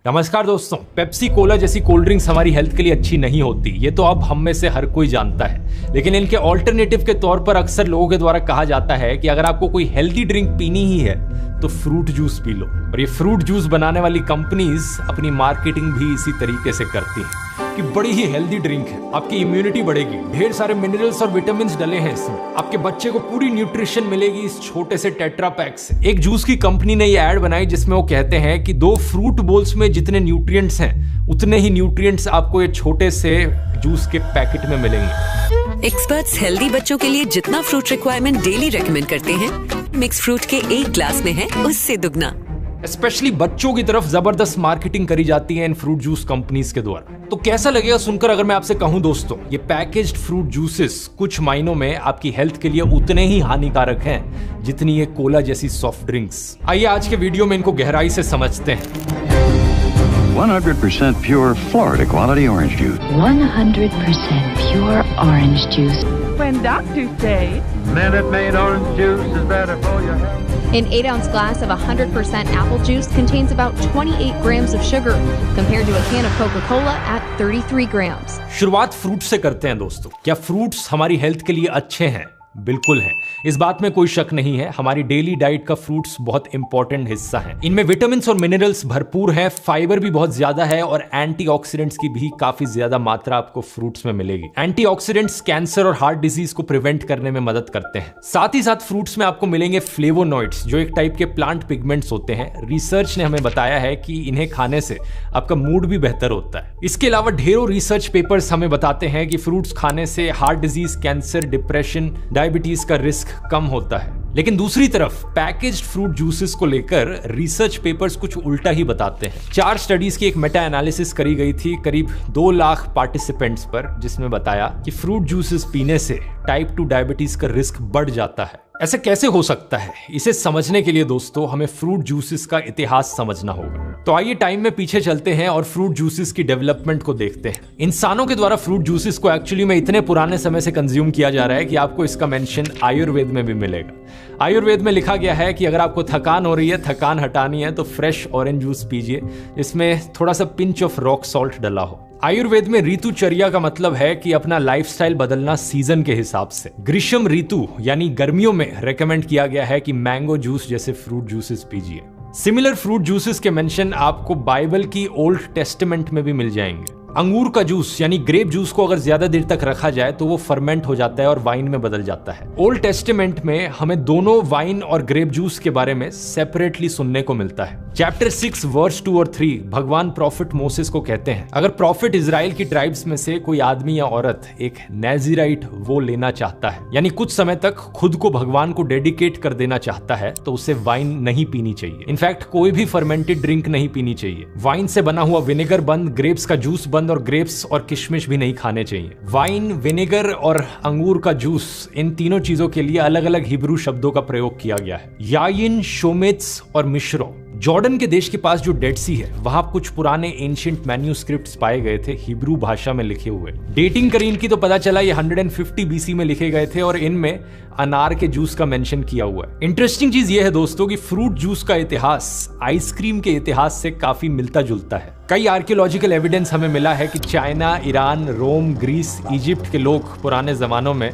नमस्कार दोस्तों, Pepsi Cola जैसी कोल्ड ड्रिंक्स हमारी हेल्थ के लिए अच्छी नहीं होती, ये तो अब हम में से हर कोई जानता है। लेकिन इनके ऑल्टरनेटिव के तौर पर अक्सर लोगों के द्वारा कहा जाता है कि अगर आपको कोई हेल्दी ड्रिंक पीनी ही है तो फ्रूट जूस पी लो। और ये फ्रूट जूस बनाने वाली कंपनीज अपनी मार्केटिंग भी इसी तरीके से करती हैं कि बड़ी ही हेल्दी ड्रिंक है, आपकी इम्यूनिटी बढ़ेगी, ढेर सारे मिनरल्स और विटामिन डले हैं इसमें, आपके बच्चे को पूरी न्यूट्रिशन मिलेगी इस छोटे से टेट्रा पैक से। एक जूस की कंपनी ने ये ऐड बनाई जिसमें वो कहते हैं कि 2 फ्रूट बोल्स में जितने न्यूट्रिएंट्स हैं उतने ही न्यूट्रिएंट्स आपको ये छोटे से जूस के पैकेट में मिलेंगे। एक्सपर्ट्स हेल्दी बच्चों के लिए जितना फ्रूट रिक्वायरमेंट डेली रेकमेंड करते हैं, मिक्स फ्रूट के एक ग्लास में है उससे दुगना। स्पेशली बच्चों की तरफ जबरदस्त मार्केटिंग करी जाती है इन फ्रूट जूस कंपनीज के द्वारा। तो कैसा लगेगा सुनकर अगर मैं आपसे कहूं दोस्तों, ये पैकेज्ड फ्रूट जूसेस कुछ मायनों में आपकी हेल्थ के लिए उतने ही हानिकारक हैं जितनी ये कोला जैसी सॉफ्ट ड्रिंक्स। आइए आज के वीडियो में इनको गहराई से समझते हैं। 100% pure Florida quality orange juice. 100% pure orange juice. When doctors say Minute Maid orange juice is better for your health. An 8-ounce glass of 100% apple juice contains about 28 grams of sugar, compared to a can of Coca-Cola at 33 grams. शुरुआत fruit से करते हैं दोस्तों। क्या fruits हमारी health के लिए अच्छे हैं? बिल्कुल है, इस बात में कोई शक नहीं है। हमारी डेली डाइट का फ्रूट्स बहुत इंपॉर्टेंट हिस्सा है। इनमें विटामिन और मिनरल्स भरपूर है, फाइबर भी बहुत ज्यादा है और एंटीऑक्सीडेंट्स की भी काफी ज्यादा मात्रा आपको फ्रूट्स में मिलेगी। एंटीऑक्सीडेंट्स कैंसर और हार्ट डिजीज को प्रिवेंट करने में मदद करते हैं। साथ ही साथ फ्रूट्स में आपको मिलेंगे फ्लेवोनॉइड्स, जो एक टाइप के प्लांट पिगमेंट्स होते हैं। रिसर्च ने हमें बताया है कि इन्हें खाने से आपका मूड भी बेहतर होता है। इसके अलावा ढेरों रिसर्च पेपर्स हमें बताते हैं कि फ्रूट्स खाने से heart disease, cancer, depression, diabetes का रिस्क कम होता है। लेकिन दूसरी तरफ पैकेज्ड फ्रूट जूसेस को लेकर रिसर्च पेपर्स कुछ उल्टा ही बताते हैं। 4 स्टडीज की एक मेटा एनालिसिस करी गई थी करीब 2 लाख पार्टिसिपेंट्स पर, जिसमें बताया कि फ्रूट जूसेस पीने से टाइप 2 डायबिटीज का रिस्क बढ़ जाता है। ऐसे कैसे हो सकता है? इसे समझने के लिए दोस्तों हमें फ्रूट जूसेस का इतिहास समझना होगा। तो आइए टाइम में पीछे चलते हैं और फ्रूट जूसेस की डेवलपमेंट को देखते हैं। इंसानों के द्वारा फ्रूट जूसेस को एक्चुअली में इतने पुराने समय से कंज्यूम किया जा रहा है कि आपको इसका मेंशन आयुर्वेद में भी मिलेगा। आयुर्वेद में लिखा गया है कि अगर आपको थकान हो रही है, थकान हटानी है, तो फ्रेश ऑरेंज जूस पीजिए, इसमें थोड़ा सा पिंच ऑफ रॉक सॉल्ट डला हो। आयुर्वेद में ऋतुचर्या का मतलब है कि अपना लाइफस्टाइल बदलना सीजन के हिसाब से। ग्रीष्म ऋतु यानी गर्मियों में रेकमेंड किया गया है कि मैंगो जूस जैसे फ्रूट जूसेस पीजिए। सिमिलर फ्रूट जूसेस के मेंशन आपको बाइबल की ओल्ड टेस्टामेंट में भी मिल जाएंगे। अंगूर का जूस यानी ग्रेप जूस को अगर ज्यादा देर तक रखा जाए तो वो फर्मेंट हो जाता है और वाइन में बदल जाता है। ओल्ड टेस्टामेंट में हमें दोनों वाइन और ग्रेप जूस के बारे में सेपरेटली सुनने को मिलता है। चैप्टर 6 वर्स 2 और 3 भगवान प्रॉफिट मोसेस को कहते हैं, अगर प्रॉफिट इजराइल की ट्राइब्स में से कोई आदमी या औरत एक नेज़िराइट वो लेना चाहता है, यानी कुछ समय तक खुद को भगवान को डेडिकेट कर देना चाहता है, तो उसे वाइन नहीं पीनी चाहिए। इनफैक्ट कोई भी फर्मेंटेड ड्रिंक नहीं पीनी चाहिए। वाइन से बना हुआ विनेगर बंद, ग्रेप्स का जूस बंद और ग्रेप्स और किशमिश भी नहीं खाने चाहिए। वाइन, विनेगर और अंगूर का जूस, इन तीनों चीजों के लिए अलग अलग हिब्रू शब्दों का प्रयोग किया गया है, याइन, शोमेत्स और मिश्रो। जॉर्डन के देश के पास जो डेड सी है, वहां कुछ पुराने एंशिएंट मैन्यूस्क्रिप्ट्स पाए गए थे हिब्रू भाषा में लिखे हुए। डेटिंग करी इनकी तो पता चला ये 150 BC में लिखे गए थे और इनमें अनार के जूस का मेंशन किया हुआ है। इंटरेस्टिंग चीज ये है दोस्तों कि फ्रूट जूस का इतिहास आइसक्रीम के इतिहास से काफी मिलता जुलता है। कई आर्कियोलॉजिकल एविडेंस हमें मिला है कि चाइना, ईरान, रोम, ग्रीस, इजिप्ट के लोग पुराने जमानों में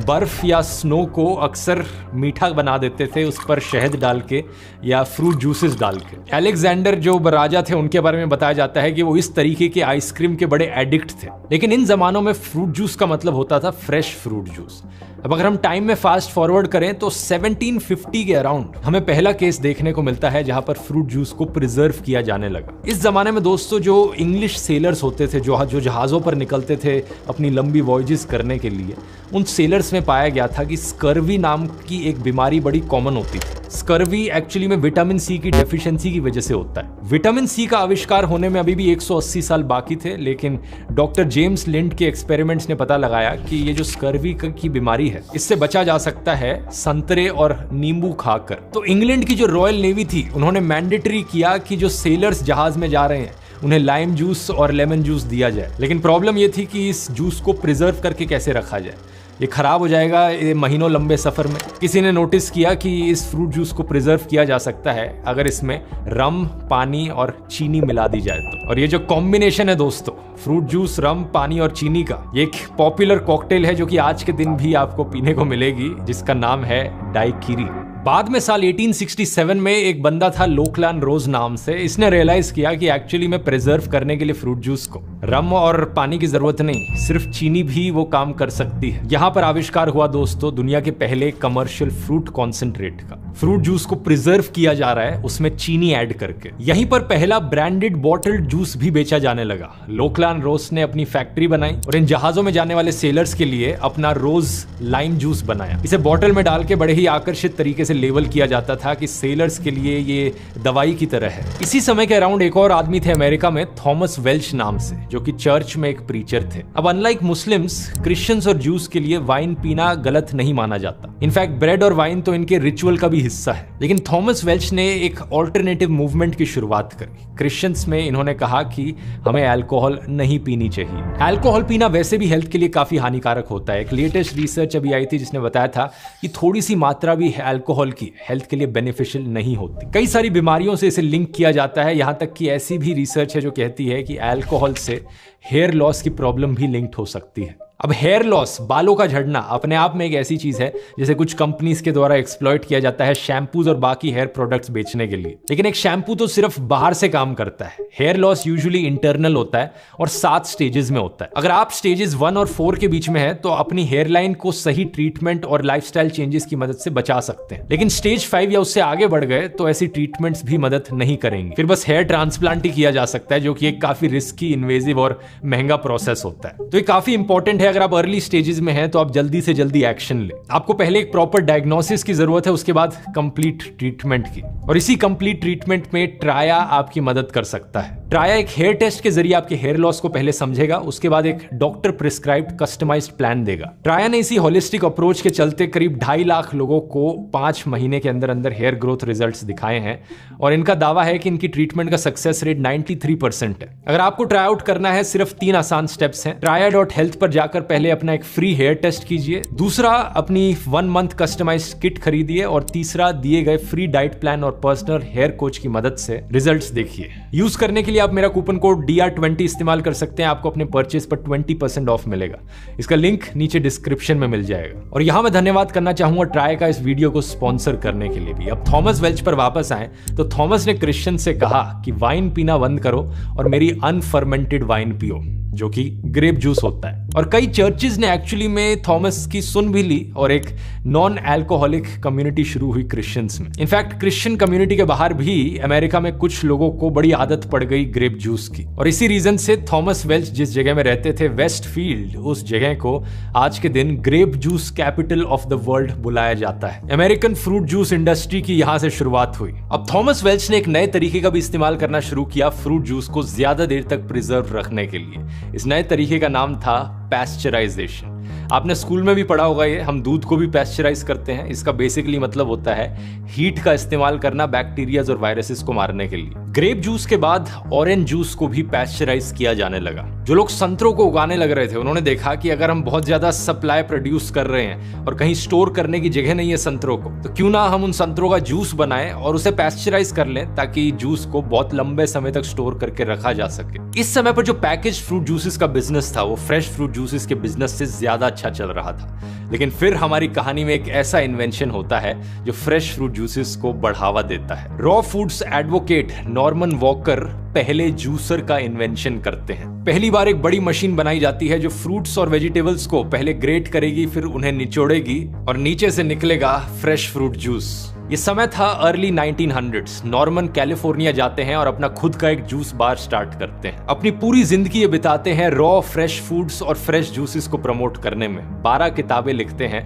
बर्फ या स्नो को अक्सर मीठा बना देते थे, उस पर शहद डाल के या फ्रूट जूसेस डाल के। अलेक्जेंडर जो राजा थे उनके बारे में बताया जाता है कि वो इस तरीके के आइसक्रीम के बड़े एडिक्ट थे। लेकिन इन जमानों में फ्रूट जूस का मतलब होता था फ्रेश फ्रूट जूस। अब अगर हम टाइम में फास्ट फॉरवर्ड करें तो 1750 के अराउंड हमें पहला केस देखने को मिलता है जहां पर फ्रूट जूस को प्रिजर्व किया जाने लगा। इस जमाने में दोस्तों जो इंग्लिश सेलर्स होते थे, जो जहाजों पर निकलते थे अपनी लंबी वॉयजेस करने के लिए, उन सेलर्स में पाया गया था कि स्कर्वी नाम की एक बीमारी बड़ी कॉमन होती थी। स्कर्वी एक्चुअली में विटामिन सी की डेफिशिएंसी की वजह से होता है। विटामिन सी का आविष्कार होने में अभी भी 180 साल बाकी थे, लेकिन डॉक्टर जेम्स लिंड के एक्सपेरिमेंट्स ने पता लगाया कि ये जो स्कर्वी की बीमारी है, इससे बचा जा सकता है संतरे और नींबू खाकर। तो इंग्लैंड की जो रॉयल नेवी थी, उन्होंने मैंडेटरी किया कि जो सेलर्स जहाज में जा रहे हैं उन्हें लाइम जूस और लेमन जूस दिया जाए। लेकिन प्रॉब्लम ये थी कि इस जूस को प्रिजर्व करके कैसे रखा जाए, ये खराब हो जाएगा ये महीनों लंबे सफर में। किसी ने नोटिस किया कि इस फ्रूट जूस को प्रिजर्व किया जा सकता है अगर इसमें रम, पानी और चीनी मिला दी जाए तो। और ये जो कॉम्बिनेशन है दोस्तों, फ्रूट जूस, रम, पानी और चीनी का, ये एक पॉपुलर कॉकटेल है जो कि आज के दिन भी आपको पीने को मिलेगी, जिसका नाम है डाइकिरी। बाद में साल 1867 में एक बंदा था लोकलान रोज नाम से, इसने रियलाइज किया कि एक्चुअली में प्रिजर्व करने के लिए फ्रूट जूस को रम और पानी की जरूरत नहीं, सिर्फ चीनी भी वो काम कर सकती है। यहाँ पर आविष्कार हुआ दोस्तों दुनिया के पहले कमर्शियल फ्रूट कॉन्सेंट्रेट का। फ्रूट जूस को प्रिजर्व किया जा रहा है उसमें चीनी ऐड करके। यहीं पर पहला ब्रांडेड बॉटल्ड जूस भी बेचा जाने लगा। लोकलान रोज ने अपनी फैक्ट्री बनाई और इन जहाजों में जाने वाले सेलर्स के लिए अपना रोज लाइम जूस बनाया। इसे बॉटल में डाल के बड़े ही आकर्षित तरीके से लेबल किया जाता था कि सेलर्स के लिए ये दवाई की तरह है। इसी समय के अराउंड एक और आदमी थे अमेरिका में, थॉमस वेल्च नाम से, जो कि चर्च में एक प्रीचर थे। अब अनलाइक मुस्लिम्स, क्रिश्चियंस और जूस के लिए वाइन पीना गलत नहीं माना जाता। इनफैक्ट ब्रेड और वाइन तो इनके रिचुअल का भी हिस्सा है। लेकिन थॉमस वेल्च ने एक ऑल्टरनेटिव मूवमेंट की शुरुआत करी। क्रिश्चियंस में इन्होंने कहा कि हमें अल्कोहल नहीं पीनी चाहिए। अल्कोहल पीना वैसे भी हेल्थ के लिए काफी हानिकारक होता है। एक लेटेस्ट रिसर्च अभी आई थी जिसने बताया था कि थोड़ी सी मात्रा भी अल्कोहल की हेल्थ के लिए बेनिफिशियल नहीं होती। कई सारी बीमारियों से इसे लिंक किया जाता है। यहां तक कि ऐसी भी रिसर्च है जो कहती है कि अल्कोहल से हेयर लॉस की प्रॉब्लम भी लिंक्ड हो सकती है। अब हेयर लॉस, बालों का झड़ना, अपने आप में एक ऐसी चीज है जिसे कुछ कंपनीज के द्वारा एक्सप्लॉइट किया जाता है शैम्पूज और बाकी हेयर प्रोडक्ट्स बेचने के लिए। लेकिन एक शैम्पू तो सिर्फ बाहर से काम करता है। हेयर लॉस यूजुअली इंटरनल होता है और 7 स्टेजेस में होता है। अगर आप स्टेजेस 1 और 4 के बीच में है तो अपनी हेयर लाइन को सही ट्रीटमेंट और लाइफस्टाइल चेंजेस की मदद से बचा सकते हैं। लेकिन स्टेज 5 या उससे आगे बढ़ गए तो ऐसी ट्रीटमेंट्स भी मदद नहीं करेंगी। फिर बस हेयर ट्रांसप्लांट ही किया जा सकता है, जो कि एक काफी रिस्की, इन्वेजिव और महंगा प्रोसेस होता है। तो ये काफी इंपॉर्टेंट है। अगर आप अर्ली स्टेजेस में हैं तो आप जल्दी से जल्दी एक्शन लें। आपको पहले एक प्रॉपर डायग्नोसिस की जरूरत है, उसके बाद कंप्लीट ट्रीटमेंट की। और इसी कंप्लीट ट्रीटमेंट में ट्राया आपकी मदद कर सकता है। ट्राया एक हेयर टेस्ट के जरिए आपके हेयर लॉस को पहले समझेगा, उसके बाद एक डॉक्टर प्रिस्क्राइब्ड कस्टमाइज्ड प्लान देगा। ट्राया ने इसी होलिस्टिक अप्रोच के चलते करीब 2.5 लाख लोगों को 5 महीने के अंदर अंदर हेयर ग्रोथ रिजल्ट्स दिखाए हैं और इनका दावा है कि इनकी ट्रीटमेंट का सक्सेस रेट 93% है। अगर आपको ट्राई आउट करना है, सिर्फ 3 आसान स्टेप्स हैं। traya.health पर जाकर पहले अपना एक फ्री हेयर टेस्ट कीजिए, दूसरा अपनी 1 मंथ कस्टमाइज्ड किट खरीदिए और तीसरा दिए गए फ्री डाइट प्लान और पर्सनल हेयर कोच की मदद से रिजल्ट्स देखिए। यूज करने के लिए आप मेरा कूपन कोड DR20 इस्तेमाल कर सकते हैं। आपको अपने परचेज पर 20% ऑफ मिलेगा। इसका लिंक नीचे डिस्क्रिप्शन में मिल जाएगा। और यहां मैं धन्यवाद करना चाहूंगा ट्राई का इस वीडियो को स्पॉन्सर करने के लिए भी। अब थॉमस वेल्च पर वापस आए तो थॉमस ने क्रिश्चियन से कहा कि वाइन पीना बंद करो और मेरी अनफर्मेंटेड वाइन पियो, जो कि ग्रेप जूस होता है। और कई चर्चेज ने एक्चुअली में थॉमस की सुन भी ली और एक नॉन अल्कोहलिक कम्युनिटी शुरू हुई क्रिश्चियंस में। इनफैक्ट क्रिश्चियन कम्युनिटी के बाहर भी अमेरिका में कुछ लोगों को बड़ी आदत पड़ गई ग्रेप जूस की। और इसी रीजन से थॉमस वेल्च जिस जगह में रहते थे, वेस्टफील्ड, उस जगह को आज के दिन grape juice capital of the world बुलाया जाता है। अमेरिकन फ्रूट जूस इंडस्ट्री की यहां से शुरुआत हुई। अब थॉमस वेल्च ने एक नए तरीके का भी इस्तेमाल करना शुरू किया फ्रूट जूस को ज्यादा देर तक प्रिजर्व रखने के लिए। इस नए तरीके का नाम था पैस्चराइजेशन। आपने स्कूल में भी पढ़ा होगा ये, हम दूध को भी पैस्चराइज करते हैं। इसका बेसिकली मतलब होता है हीट का इस्तेमाल करना बैक्टीरियाज और वायरसेस को मारने के लिए। ग्रेप जूस के बाद ऑरेंज जूस को भी पैस्चराइज किया जाने लगा। जो लोग संतरों को उगाने लग रहे थे उन्होंने देखा कि अगर हम बहुत ज्यादा सप्लाई प्रोड्यूस कर रहे हैं और कहीं स्टोर करने की जगह नहीं है संतरों को, तो क्यों ना हम उन संतरों का जूस बनाएं और उसे पैस्चराइज कर लें ताकि जूस को बहुत लंबे समय तक स्टोर करके रखा जा सके। इस समय पर जो पैकेज फ्रूट जूसेस का बिजनेस था वो फ्रेश फ्रूट जूसेस के बिजनेस से ज्यादा अच्छा चल रहा था। लेकिन फिर हमारी कहानी में एक ऐसा इन्वेंशन होता है जो फ्रेश फ्रूट जूसेस को बढ़ावा देता है। Raw foods advocate Norman walker पहले जूसर का इन्वेंशन करते हैं। पहली बार एक बड़ी मशीन बनाई जाती है जो फ्रूट्स और वेजिटेबल्स को पहले ग्रेट करेगी, फिर उन्हें निचोड़ेगी और नीचे से निकलेगा फ्रेश फ्रूट जूस। ये समय था अर्ली 1900s। नॉर्मन कैलिफोर्निया जाते हैं और अपना खुद का एक जूस बार स्टार्ट करते हैं। अपनी पूरी जिंदगी ये बिताते हैं रॉ फ्रेश फूड्स और फ्रेश जूसेस को प्रमोट करने में। 12 किताबें लिखते हैं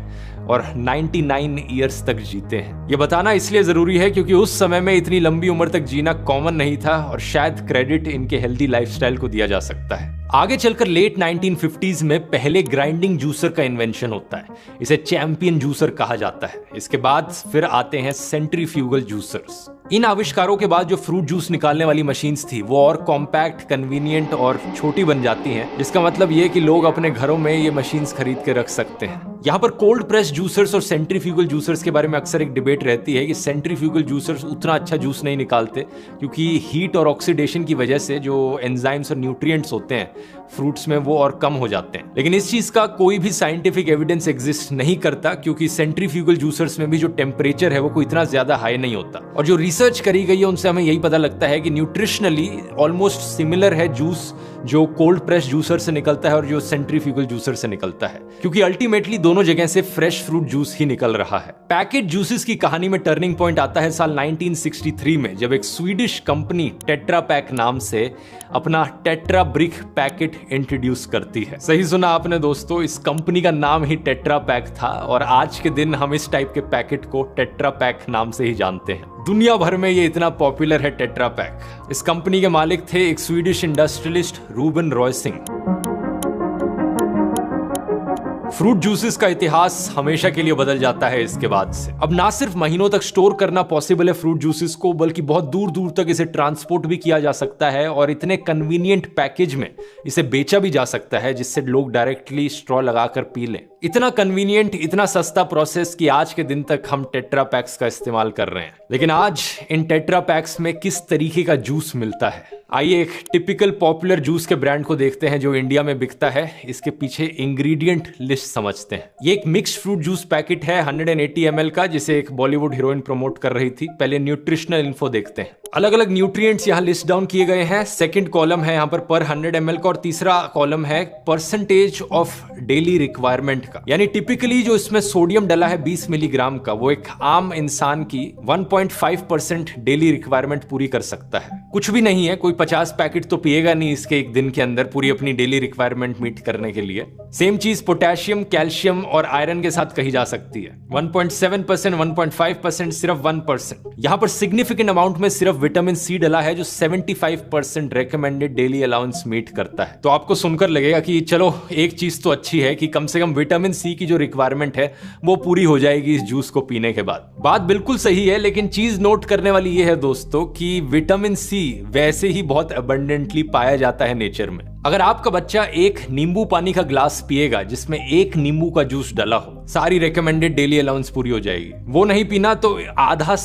और 99 ईयर्स तक जीते हैं। ये बताना इसलिए जरूरी है क्योंकि उस समय में इतनी लंबी उम्र तक जीना कॉमन नहीं था और शायद क्रेडिट इनके हेल्दी लाइफस्टाइल को दिया जा सकता है। आगे चलकर लेट 1950s में पहले ग्राइंडिंग जूसर का इन्वेंशन होता है। इसे चैंपियन जूसर कहा जाता है। इसके बाद फिर आते हैं सेंट्रीफ्यूगल जूसर्स। इन आविष्कारों के बाद जो फ्रूट जूस निकालने वाली मशीन्स थी वो और कॉम्पैक्ट, कन्वीनियंट और छोटी बन जाती हैं, जिसका मतलब ये कि लोग अपने घरों में ये मशीन्स खरीद के रख सकते हैं। यहाँ पर कोल्ड प्रेस जूसर्स और सेंट्रीफ्यूगल जूसर्स के बारे में अक्सर एक डिबेट रहती है कि सेंट्रीफ्यूगल जूसर्स उतना अच्छा जूस नहीं निकालते, क्योंकि हीट और ऑक्सीडेशन की वजह से जो एंजाइम्स और न्यूट्रिएंट्स होते हैं फ्रूट्स में वो और कम हो जाते हैं। लेकिन इस चीज का कोई भी साइंटिफिक एविडेंस एग्जिस्ट नहीं करता, क्योंकि सेंट्रीफ्यूगल जूसर्स में भी जो टेम्परेचर है वो कोई इतना ज्यादा हाई नहीं होता। और जो रिसर्च करी गई है उनसे हमें यही पता लगता है कि न्यूट्रिशनली ऑलमोस्ट सिमिलर है जूस जो कोल्ड प्रेस जूसर से निकलता है और जो सेंट्रीफ्यूगल जूसर से निकलता है, क्योंकि अल्टीमेटली दोनों जगह से फ्रेश फ्रूट जूस ही निकल रहा है। पैकेट जूसेस की कहानी में टर्निंग पॉइंट आता है साल 1963 में, जब एक स्वीडिश कंपनी टेट्रा पैक नाम से अपना टेट्रा ब्रिक पैकेट इंट्रोड्यूस करती है। सही सुना आपने दोस्तों, इस कंपनी का नाम ही टेट्रा पैक था और आज के दिन हम इस टाइप के पैकेट को टेट्रा पैक नाम से ही जानते हैं। दुनिया भर में ये इतना पॉपुलर है टेट्रा पैक। इस कंपनी के मालिक थे एक Swedish industrialist Ruben Rausing. Fruit juices का इतिहास हमेशा के लिए बदल जाता है इसके बाद से। अब ना सिर्फ महीनों तक स्टोर करना पॉसिबल है फ्रूट जूसेस को, बल्कि बहुत दूर दूर तक इसे ट्रांसपोर्ट भी किया जा सकता है और इतने कन्वीनियंट पैकेज में इसे बेचा भी जा सकता है जिससे लोग डायरेक्टली स्ट्रॉ लगाकर पी लें। इतना कन्वीनियंट, इतना सस्ता प्रोसेस कि आज के दिन तक हम टेट्रा पैक्स का इस्तेमाल कर रहे हैं। लेकिन आज इन टेट्रा पैक्स में किस तरीके का जूस मिलता है, आइए एक टिपिकल पॉपुलर जूस के ब्रांड को देखते हैं जो इंडिया में बिकता है। इसके पीछे इंग्रेडिएंट लिस्ट समझते हैं। ये एक मिक्स्ड फ्रूट जूस पैकेट है 180 ml का, जिसे एक बॉलीवुड हीरोइन प्रमोट कर रही थी। पहले न्यूट्रिशनल इन्फो देखते हैं। अलग अलग न्यूट्रिएंट्स यहाँ लिस्ट डाउन किए गए हैं। सेकंड कॉलम है यहाँ पर 100 ml का और तीसरा कॉलम है परसेंटेज ऑफ डेली रिक्वायरमेंट का, यानी टिपिकली जो इसमें सोडियम डला है 20 मिलीग्राम का, वो एक आम इंसान की 1.5% डेली रिक्वायरमेंट पूरी कर सकता है। कुछ भी नहीं है, कोई 50 पैकेट तो पिएगा नहीं इसके एक दिन के अंदर पूरी अपनी डेली रिक्वायरमेंट मीट करने के लिए। सेम चीज पोटेशियम, कैल्शियम और आयरन के साथ कही जा सकती है। 1.7%, 1.5%, सिर्फ 1%। यहाँ पर सिग्निफिकेंट अमाउंट में सिर्फ विटामिन सी डला है जो 75% रेकमेंडेड डेली अलाउंस मीट करता है। तो आपको सुनकर लगेगा कि चलो एक चीज तो अच्छी है कि कम से कम विटामिन सी की जो रिक्वायरमेंट है वो पूरी हो जाएगी इस जूस को पीने के बाद। बात बिल्कुल सही है, लेकिन चीज नोट करने वाली ये है दोस्तों कि विटामिन सी वैसे ही बहुत अबंडेंटली पाया जाता है नेचर में। अगर आपका बच्चा एक नींबू पानी का ग्लास पिएगा जिसमें एक नींबू का जूस डला हो, सारी रेकमेंडेड डेली अलाउंस पूरी हो जाएगी। वो नहीं पीना तो आधा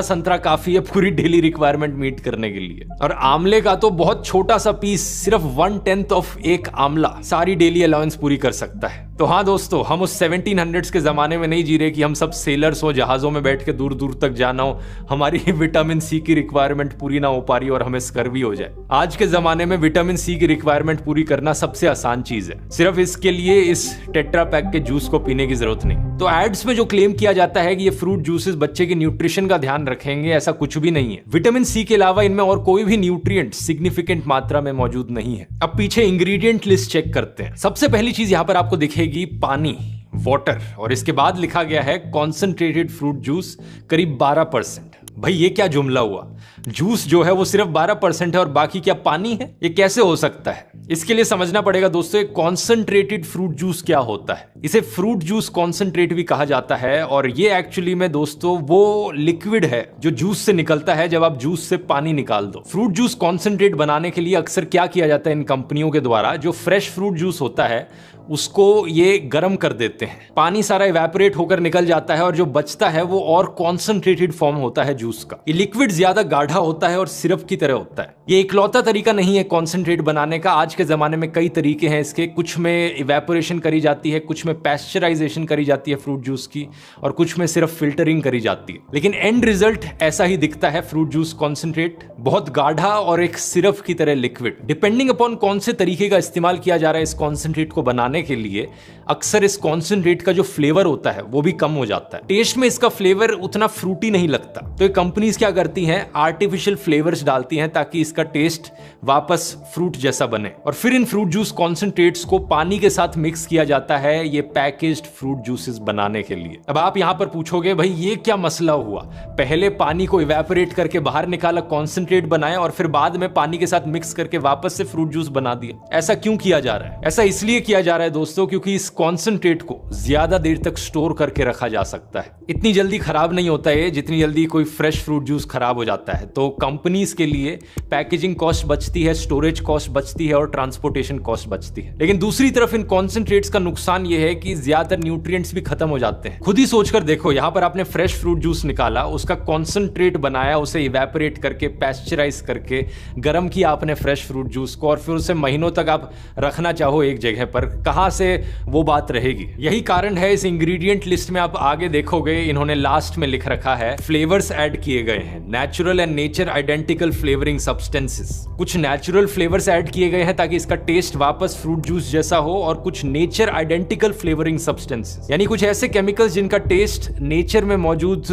संतरा काफी है पूरी डेली रिक्वायरमेंट मीट करने के लिए। और आमले का तो बहुत छोटा सा पीस, सिर्फ 1/10 ऑफ एक आमला सारी डेली अलाउंस पूरी कर सकता है। तो हाँ दोस्तों, हम उस 1700s के जमाने में नहीं जी रहे कि हम सब सेलर्स हो, जहाजों में बैठ के दूर दूर तक जाना हो, हमारी विटामिन सी की रिक्वायरमेंट पूरी ना हो पा रही और हमें स्कर्वी हो जाए। आज के जमाने में विटामिन सी की रिक्वायरमेंट पूरी करना सबसे आसान चीज है। सिर्फ इसके लिए इस टेट्रा पैक के जूस को पीने की जरूरत नहीं। तो एड्स में जो क्लेम किया जाता है कि ये फ्रूट जूसेस बच्चे के न्यूट्रिशन का ध्यान रखेंगे, ऐसा कुछ भी नहीं है। विटामिन सी के अलावा इनमें और कोई भी न्यूट्रिएंट सिग्निफिकेंट मात्रा में मौजूद नहीं है। अब पीछे इंग्रेडिएंट लिस्ट चेक करते हैं। सबसे पहली चीज यहाँ पर आपको दिखेगी पानी, वाटर, और इसके बाद लिखा गया है कॉन्सेंट्रेटेड फ्रूट जूस करीब 12%। भाई ये क्या जुमला हुआ? जूस जो है वो सिर्फ 12% है और बाकी क्या पानी है? ये कैसे हो सकता है? इसके लिए समझना पड़ेगा दोस्तों कॉन्सेंट्रेटेड फ्रूट जूस क्या होता है। इसे फ्रूट जूस कॉन्सेंट्रेट भी कहा जाता है और ये एक्चुअली में दोस्तों वो लिक्विड है जो जूस से निकलता है जब आप जूस से पानी निकाल दो। फ्रूट जूस कॉन्सेंट्रेट बनाने के लिए अक्सर क्या किया जाता है इन कंपनियों के द्वारा, जो फ्रेश फ्रूट जूस होता है उसको ये गर्म कर देते हैं, पानी सारा इवेपोरेट होकर निकल जाता है और जो बचता है वो और कॉन्सेंट्रेटेड फॉर्म होता है जूस का। ये लिक्विड ज्यादा गाढ़ा होता है और सिरप की तरह होता है। ये इकलौता तरीका नहीं है कॉन्सेंट्रेट बनाने का। आज के जमाने में कई तरीके हैं इसके, कुछ में इवेपोरेशन करी जाती है, कुछ में पैस्चराइजेशन करी जाती है फ्रूट जूस की, और कुछ में सिर्फ फिल्टरिंग करी जाती है। लेकिन एंड रिजल्ट ऐसा ही दिखता है फ्रूट जूस कॉन्सेंट्रेट, बहुत गाढ़ा और एक सिरप की तरह लिक्विड। डिपेंडिंग अपॉन कौन से तरीके का इस्तेमाल किया जा रहा है इस कॉन्सेंट्रेट को बनाने के लिए, अक्सर इस कॉन्सेंट्रेट का जो फ्लेवर होता है वो भी कम हो जाता है। टेस्ट में इसका फ्लेवर उतना फ्रूटी नहीं लगता। तो ये कंपनीज क्या करती हैं, आर्टिफिशियल फ्लेवर्स डालती हैं ताकि इसका टेस्ट वापस फ्रूट जैसा बने। और फिर इन फ्रूट जूस कॉन्सेंट्रेट्स को पानी के साथ मिक्स किया जाता है ये पैकेज्ड फ्रूट जूसेस बनाने के लिए। अब आप यहां पर पूछोगे भाई ये क्या मसला हुआ, पहले पानी को इवेपोरेट करके बाहर निकाला, कॉन्सेंट्रेट बनाया और फिर बाद में पानी के साथ मिक्स करके वापस से फ्रूट जूस बना दिया। ऐसा क्यों किया जा रहा है? ऐसा इसलिए किया जा रहा है है दोस्तों, क्योंकि इस कॉन्सेंट्रेट को ज्यादा देर तक स्टोर करके रखा जा सकता है। इतनी जल्दी खराब नहीं होता है जितनी जल्दी कोई फ्रेश फ्रूट जूस खराब हो जाता है। तो कंपनीज के लिए पैकेजिंग कॉस्ट बचती है, स्टोरेज कॉस्ट बचती है और ट्रांसपोर्टेशन कॉस्ट बचती है। लेकिन दूसरी तरफ इन कॉन्सेंट्रेट्स का नुकसान यह है कि ज्यादातर न्यूट्रिएंट्स भी खत्म हो जाते हैं। खुद ही सोचकर देखो, यहां पर आपने फ्रेश फ्रूट जूस निकाला, उसका कॉन्सेंट्रेट बनाया, उसे इवेपोरेट करके पैस्चराइज करके गर्म किया आपने फ्रेश फ्रूट जूस को, और फिर उसे महीनों तक आप रखना चाहो एक जगह पर, कहां से वो बात रहेगी। यही कारण है इस इंग्रेडिएंट लिस्ट में आप आगे देखोगे इन्होंने लास्ट में लिख रखा है फ्लेवर्स ऐड किए गए हैं, natural and nature identical flavouring substances. कुछ नेचुरल फ्लेवर्स ऐड किए गए हैं ताकि इसका टेस्ट वापस फ्रूट जूस जैसा हो, और कुछ नेचर आइडेंटिकल फ्लेवरिंग सब्सटेंसेस यानी कुछ ऐसे केमिकल्स जिनका टेस्ट नेचर में मौजूद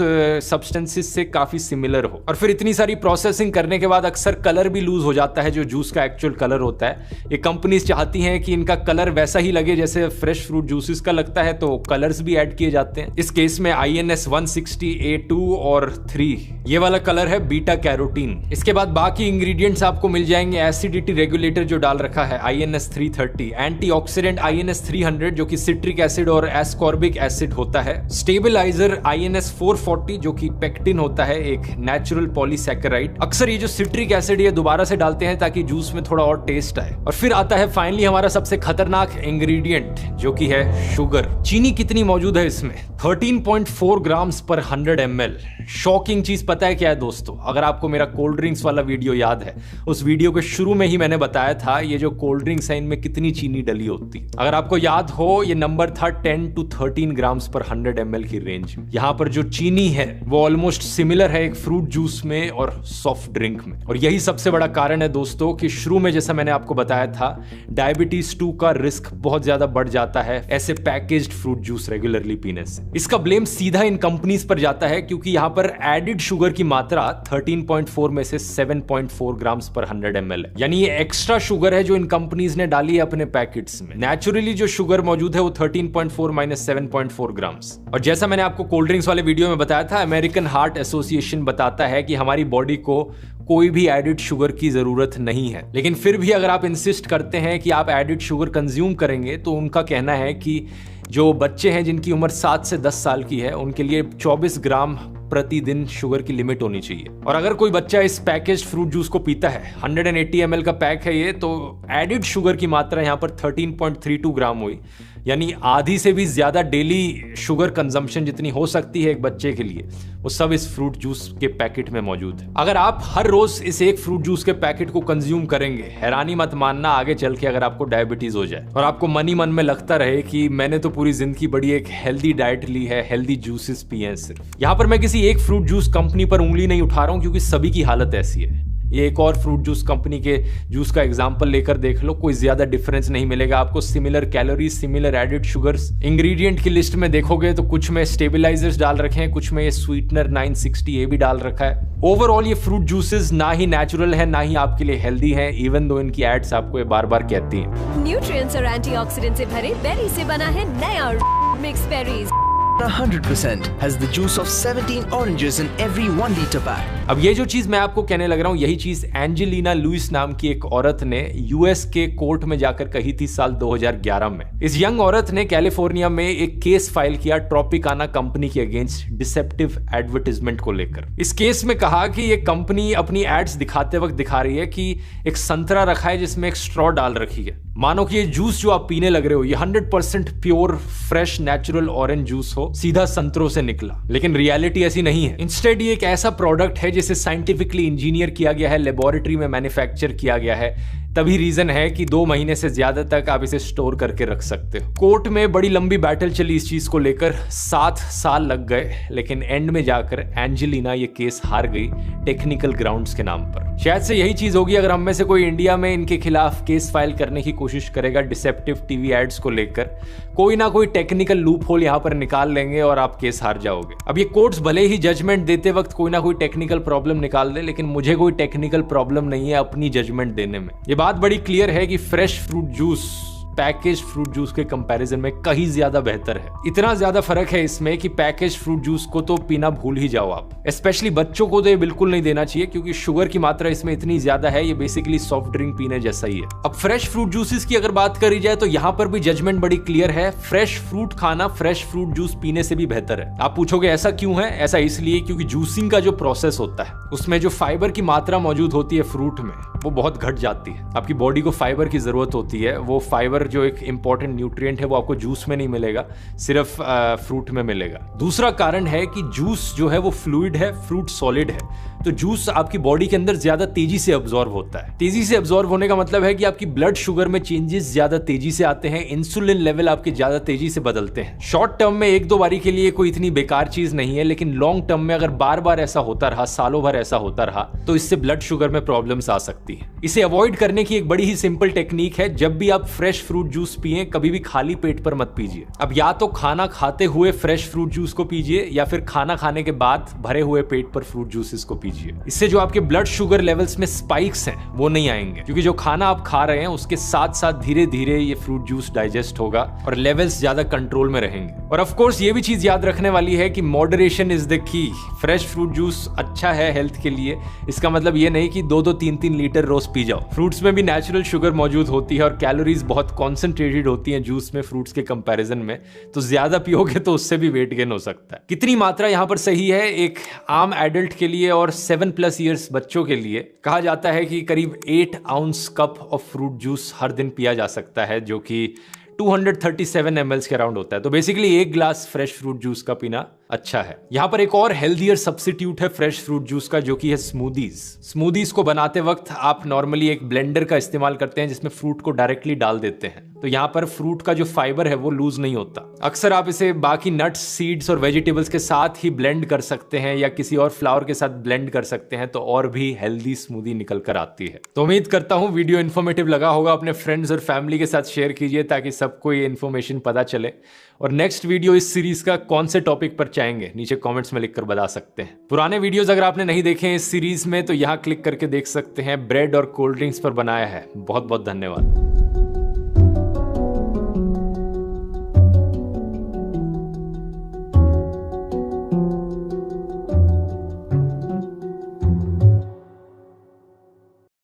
सब्सटेंसेस से काफी सिमिलर हो। और फिर इतनी सारी प्रोसेसिंग करने के बाद अक्सर कलर भी लूज हो जाता है, जो जूस का एक्चुअल कलर होता है। ये कंपनीज चाहती हैं कि इनका कलर वैसा ही लगे जैसे फ्रेश फ्रूट जूसेस का लगता है, तो कलर्स भी ऐड किए जाते हैं। इस केस में INS 160A2 और 3 ये वाला कलर है बीटा कैरोटीन। इसके बाद बाकी इंग्रेडिएंट्स आपको मिल जाएंगे। एसिडिटी रेगुलेटर जो डाल रखा है INS 330, एंटीऑक्सीडेंट INS 300 जो कि सिट्रिक एसिड और एस्कॉर्बिक एसिड होता है, स्टेबलाइजर INS 440 जो कि पेक्टिन होता है, एक नेचुरल पॉलीसैकेराइड। अक्सर ये जो सिट्रिक एसिड ये दोबारा से डालते हैं ताकि जूस में थोड़ा और टेस्ट आए। और फिर आता है फाइनली हमारा सबसे खतरनाक इंग्रेडिएंट जो कि है शुगर। चीनी कितनी मौजूद है इसमें? 13.4 ग्राम्स पर 100 ml। शॉकिंग चीज पता है क्या है दोस्तों? अगर आपको मेरा कोल्ड ड्रिंक्स वाला वीडियो याद है, उस वीडियो के शुरू में ही मैंने बताया था ये जो कोल्ड ड्रिंक्स है इनमें कितनी चीनी डली होती है। अगर आपको याद हो, ये नंबर था 10 to 13 ग्राम्स पर 100 ml की रेंज में। यहाँ पर जो चीनी है वो ऑलमोस्ट सिमिलर है एक फ्रूट जूस में और सॉफ्ट ड्रिंक में। और यही सबसे बड़ा कारण है दोस्तों कि शुरू में जैसा मैंने आपको बताया था, डायबिटीज 2 का रिस्क बहुत ज्यादा बढ़ जाता है ऐसे पैकेज्ड फ्रूट जूस रेगुलरली पीने से। इसका ब्लेम सीधा इन कंपनीज पर जाता है, क्योंकि यहाँ पर एडिड शुगर की मात्रा 13.4 में से 7.4 ग्राम्स पर 100 ml है। यानी ये एक्स्ट्रा शुगर है जो इन कंपनीज ने डाली है अपने पैकेट्स में। नेचुरली जो शुगर मौजूद है वो 13.4 माइनस 7.4 ग्राम्स। और जैसा मैंने आपको कोल्ड ड्रिंक्स वाले वीडियो में बताया था, अमेरिकन हार्ट एसोसिएशन बताता है कि हमारी बॉडी को कोई भी एडिड शुगर की जरूरत नहीं है। लेकिन फिर भी अगर आप इंसिस्ट करते हैं कि आप एडिड शुगर कंज्यूम करेंगे, तो उनका कहना है कि जो बच्चे हैं जिनकी उम्र 7 से 10 साल की है, उनके लिए 24 ग्राम प्रतिदिन शुगर की लिमिट होनी चाहिए। और अगर कोई बच्चा इस पैकेज्ड फ्रूट जूस को पीता है, 180 ml का पैक है ये, तो एडिड शुगर की मात्रा यहाँ पर 13.32 ग्राम हुई। यानी आधी से भी ज्यादा डेली शुगर कंजम्पशन जितनी हो सकती है एक बच्चे के लिए, वो सब इस फ्रूट जूस के पैकेट में मौजूद है। अगर आप हर रोज इस एक फ्रूट जूस के पैकेट को कंज्यूम करेंगे, हैरानी मत मानना आगे चल के अगर आपको डायबिटीज हो जाए और आपको मन ही मन में लगता रहे कि मैंने तो पूरी जिंदगी बड़ी एक हेल्दी डाइट ली है, हेल्दी जूसेस पिए हैं सिर्फ। यहाँ पर मैं किसी एक फ्रूट जूस कंपनी पर उंगली नहीं उठा रहा हूं, क्योंकि सभी की हालत ऐसी है। ये एक और फ्रूट जूस कंपनी के जूस का एग्जांपल लेकर देख लो, कोई ज्यादा डिफरेंस नहीं मिलेगा आपको। Similar calories, similar added sugars. Ingredient की लिस्ट में देखोगे तो कुछ में स्टेबलाइजर्स डाल रखे हैं, कुछ में ये स्वीटनर 960 ये भी डाल रखा है। ओवरऑल ये फ्रूट जूसेस ना ही नेचुरल है, ना ही आपके लिए हेल्दी है, इवन दो इनकी एड्स आपको ये बार बार कहती हैं। न्यूट्रिएंट्स और एंटीऑक्सीडेंट से भरे बेरी से बना है नया mix berries. 100% has the juice of 17 oranges in every 1 liter pack. अब ये जो चीज मैं आपको कहने लग रहा हूं, यही चीज एंजेलिना लुइस नाम की एक औरत ने यूएस के कोर्ट में जाकर कही थी साल 2011 में। इस यंग औरत ने कैलिफोर्निया में एक केस फाइल किया ट्रॉपिकाना कंपनी के अगेंस्ट डिसेप्टिव एडवर्टाइजमेंट को लेकर। इस केस में कहा कि ये कंपनी अपनी एड्स दिखाते वक्त दिखा रही है कि एक संतरा रखा है जिसमें एक स्ट्रॉ डाल रखी है, मानो कि ये जूस जो आप पीने लग रहे हो ये 100% pure fresh natural orange juice हो, सीधा संतरों से निकला। लेकिन रियलिटी ऐसी नहीं है। इंस्टेड ये एक ऐसा प्रोडक्ट है जिसे साइंटिफिकली इंजीनियर किया गया है, लेबोरेटरी में मैन्युफैक्चर किया गया है, तभी रीजन है कि 2 महीने से ज्यादा तक आप इसे स्टोर करके रख सकते हो। कोर्ट में बड़ी लंबी बैटल चली इस चीज को लेकर, 7 साल लग गए, लेकिन एंड में जाकर एंजेलिना ये केस हार गई टेक्निकल ग्राउंड्स के नाम पर। शायद से यही चीज होगी अगर हम में से कोई इंडिया में इनके खिलाफ केस फाइल करने की कोशिश करेगा डिसेप्टिव टीवी एड्स को लेकर, कोई ना कोई टेक्निकल लूप होल यहाँ पर निकाल लेंगे और आप केस हार जाओगे। अब ये कोर्ट्स भले ही जजमेंट देते वक्त कोई ना कोई टेक्निकल प्रॉब्लम निकाल दे, लेकिन मुझे कोई टेक्निकल प्रॉब्लम नहीं है अपनी जजमेंट देने में। ये बात बड़ी क्लियर है कि fresh fruit juice package fruit juice के कंपैरिजन में कहीं ज्यादा बेहतर है। इतना ज्यादा फर्क है इसमें कि पैकेज फ्रूट जूस को तो पीना भूल ही जाओ आप। स्पेशली बच्चों को तो ये बिल्कुल नहीं देना चाहिए क्योंकि शुगर की मात्रा इसमें इतनी ज्यादा है, ये बेसिकली सॉफ्ट ड्रिंक पीने जैसा ही है। अब फ्रेश फ्रूट जूसेस की अगर बात करी जाए तो यहाँ पर भी जजमेंट बड़ी क्लियर है। फ्रेश फ्रूट खाना फ्रेश फ्रूट जूस पीने से भी बेहतर है। आप पूछोगे ऐसा क्यों है? ऐसा इसलिए क्योंकि जूसिंग का जो प्रोसेस होता है उसमें जो फाइबर की मात्रा मौजूद होती है फ्रूट में वो बहुत घट जाती है। आपकी बॉडी को फाइबर की जरूरत होती है, वो फाइबर जो एक इंपॉर्टेंट न्यूट्रिएंट है वो आपको जूस में नहीं मिलेगा, सिर्फ फ्रूट में मिलेगा। दूसरा कारण है कि जूस जो है वो फ्लूइड है, फ्रूट सॉलिड है, तो जूस आपकी बॉडी के अंदर ज्यादा तेजी से अब्सॉर्ब होता है। तेजी से अब्सॉर्ब होने का मतलब है कि आपकी ब्लड शुगर में चेंजेस ज्यादा तेजी से आते हैं, इंसुलिन लेवल आपके ज्यादा तेजी से बदलते हैं। शॉर्ट टर्म में एक दो बारी के लिए कोई इतनी बेकार चीज नहीं है, लेकिन लॉन्ग टर्म में अगर बार बार ऐसा होता रहा, सालों भर ऐसा होता रहा, तो इससे ब्लड शुगर में प्रॉब्लम्स आ सकती है। इसे अवॉइड करने की एक बड़ी ही सिंपल टेक्निक है, जब भी आप फ्रेश फ्रूट जूस पिए कभी भी खाली पेट पर मत पीजिए। अब या तो खाना खाते हुए फ्रेश फ्रूट जूस को पीजिए या फिर खाना खाने के बाद भरे हुए पेट पर फ्रूट जूसेस को पीजिए। इससे जो आपके ब्लड शुगर लेवल्स में स्पाइक्स हैं वो नहीं आएंगे, क्योंकि जो खाना आप खा रहे हैं उसके साथ साथ धीरे धीरे ये फ्रूट जूस डाइजेस्ट होगा और लेवल्स ज्यादा कंट्रोल में रहेंगे। और ऑफ कोर्स ये भी चीज याद रखने वाली है कि moderation is the key. Fresh fruit juice अच्छा है हेल्थ के लिए, इसका मतलब ये नहीं कि 2-3 लीटर रोज पी जाओ। फ्रूट्स में भी नेचुरल शुगर मौजूद होती है और कैलोरीज बहुत कॉन्सेंट्रेटेड होती हैं जूस में फ्रूट्स के कंपैरिजन में, तो ज्यादा पियोगे तो उससे भी वेट गेन हो सकता है। कितनी मात्रा यहाँ पर सही है एक आम एडल्ट के लिए और 7+ ईयर्स बच्चों के लिए? कहा जाता है कि करीब 8 ounce cup of fruit juice हर दिन पिया जा सकता है, जो कि 237 ml के अराउंड होता है। तो basically 1 glass fresh fruit juice का पीना अच्छा है। यहाँ पर एक और हेल्दियर सब्स्टिट्यूट है फ्रेश फ्रूट जूस का, जो कि है स्मूदीज। स्मूदीज को बनाते वक्त आप नॉर्मली एक ब्लेंडर का इस्तेमाल करते हैं जिसमें फ्रूट को डायरेक्टली डाल देते हैं, तो यहाँ पर फ्रूट का जो फाइबर है वो लूज नहीं होता। अक्सर आप इसे बाकी नट्स, सीड्स और वेजिटेबल्स के साथ ही ब्लेंड कर सकते हैं या किसी और फ्लावर के साथ ब्लेंड कर सकते हैं, तो और भी हेल्दी स्मूदी निकल कर आती है। तो उम्मीद करता हूँ वीडियो इन्फॉर्मेटिव लगा होगा। अपने फ्रेंड्स और फैमिली के साथ शेयर कीजिए ताकि सबको ये इन्फॉर्मेशन पता चले। और नेक्स्ट वीडियो इस सीरीज का कौन से टॉपिक पर चाहेंगे नीचे कमेंट्स में लिखकर बता सकते हैं। पुराने वीडियोस अगर आपने नहीं देखे हैं इस सीरीज में तो यहाँ क्लिक करके देख सकते हैं। ब्रेड और कोल्ड ड्रिंक्स पर बनाया है। बहुत बहुत धन्यवाद।